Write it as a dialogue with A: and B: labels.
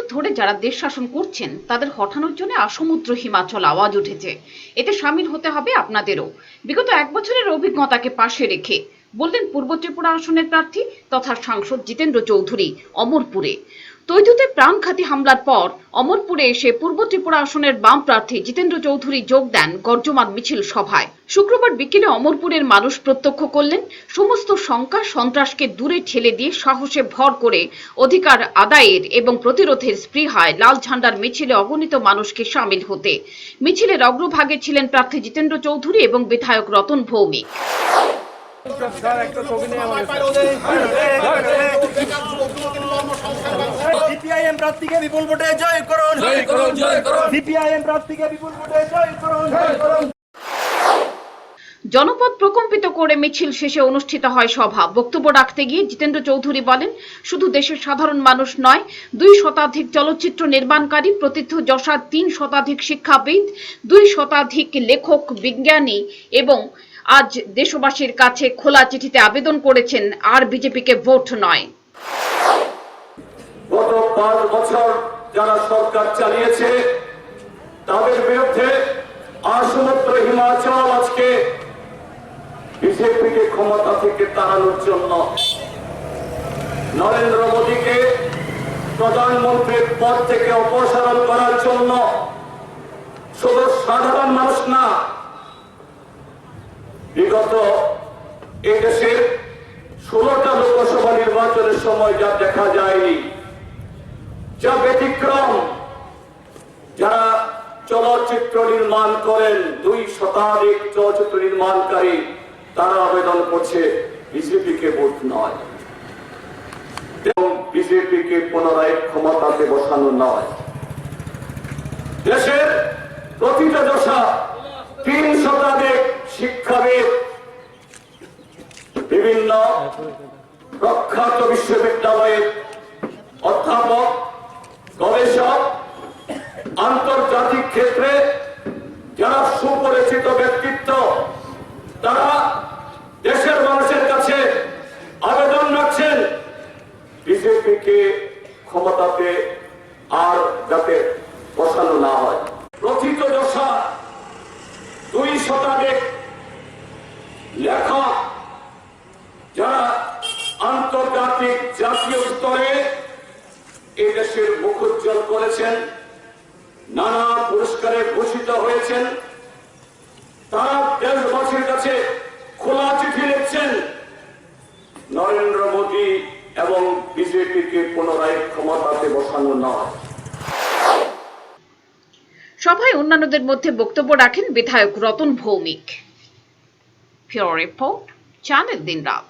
A: বছর ধরে যারা দেশ শাসন করছেন তাদের হঠানোর জন্য আসমুদ্র হিমাচল আওয়াজ উঠেছে। এতে সামিল হতে হবে আপনাদেরও। বিগত 1 বছরের অভিজ্ঞতাকে পাশে রেখে বললেন পূর্ব ত্রিপুরা আসনের প্রার্থী তথা সাংসদ জিতেন্দ্র চৌধুরী অমরপুরে। তৈতুতে প্রাণঘাতী হামলার পর অমরপুরে এসে পূর্ব ত্রিপুরা আসনের বাম প্রার্থী জিতেন্দ্র চৌধুরী যোগ দেন গর্জমান মিছিল সভায়। শুক্রবার বিকেলে অমরপুরের মানুষ প্রত্যক্ষ করলেন সমস্ত শঙ্কা সন্ত্রাসকে দূরে ঠেলে দিয়ে সাহসে ভর করে অধিকার আদায়ের এবং প্রতিরোধের স্পৃহায় লাল ঝান্ডার মিছিলে অগণিত মানুষকে সামিল হতে। মিছিলের অগ্রভাগে ছিলেন প্রার্থী জিতেন্দ্র চৌধুরী এবং বিধায়ক রতন ভৌমিক।
B: সিপিআইএম প্রার্থীকে বিপুল ভোটে জয় করুন, সিপিআইএম প্রার্থীকে বিপুল ভোটে জয় করুন।
A: জনপদ প্রকম্পিত করে মিছিল শেষে অনুষ্ঠিত হয় সভা। বক্তব্য রাখতে গিয়ে জিতেন্দ্র চৌধুরী বলেন, শুধু দেশের সাধারণ মানুষ নয়, 2 শতাধিক চলচ্চিত্র নির্মাণকারী, প্রথিতযশা 3 শতাধিক শিক্ষাবিদ, 2 শতাধিক লেখক, বিজ্ঞানী এবং আজ দেশবাসীর কাছে খোলা চিঠিতে আবেদন করেছেন আর বিজেপিকে ভোট নয়।
C: গত 5 বছর যারা সরকার চালিয়েছে তাদের বিরুদ্ধে আসমুদ্র হিমাচল আজকে বিজেপিকে ক্ষমতা থেকে তাড়ানোর জন্য, নরেন্দ্র মোদীকে প্রধানমন্ত্রীর পদ থেকে অপসারণ করার জন্য শুধু সাধারণ মানুষ না, বিগত এই দেশের 16টা লোকসভা নির্বাচনের সময় যা দেখা যায়নি, যা ব্যতিক্রম, যারা চলচ্চিত্র নির্মাণ করেন, 2 শতাধিক চলচ্চিত্র নির্মাণকারী, তারা আবেদন করছে বিজেপিকে ভোট নয় এবং বিজেপিকে পুনরায় ক্ষমতাতে বসানো নয়। দেশের প্রথিতযশা 3 শতাধিক শিক্ষাবিদ, বিভিন্ন প্রখ্যাত বিশ্ববিদ্যালয়ের অধ্যাপক, গবেষক, আন্তর্জাতিক ক্ষেত্রে যারা সুপরিচিত ব্যক্তিত্ব, তারা দেশের মানুষের কাছে আবেদন রাখছেন বিজেপিকে ক্ষমতাতে আর যাতে বসানো না হয়। প্রথিতযশা 2 শতাধিক লেখক যারা আন্তর্জাতিক জাতীয় স্তরে এই দেশের মুখ উজ্জ্বল করেছেন, নানা পুরস্কারে ভূষিত হয়েছেন, তারা দেশবাসীর কাছে খোলা চিঠি লিখছেন নরেন্দ্র মোদী এবং বিজেপিকে পুনরায় ক্ষমতাতে বসানো নয়।
A: সভায় অন্যান্যদের মধ্যে বক্তব্য রাখেন বিধায়ক Ratan Bhowmik. Bureau report, channel দিনরাত।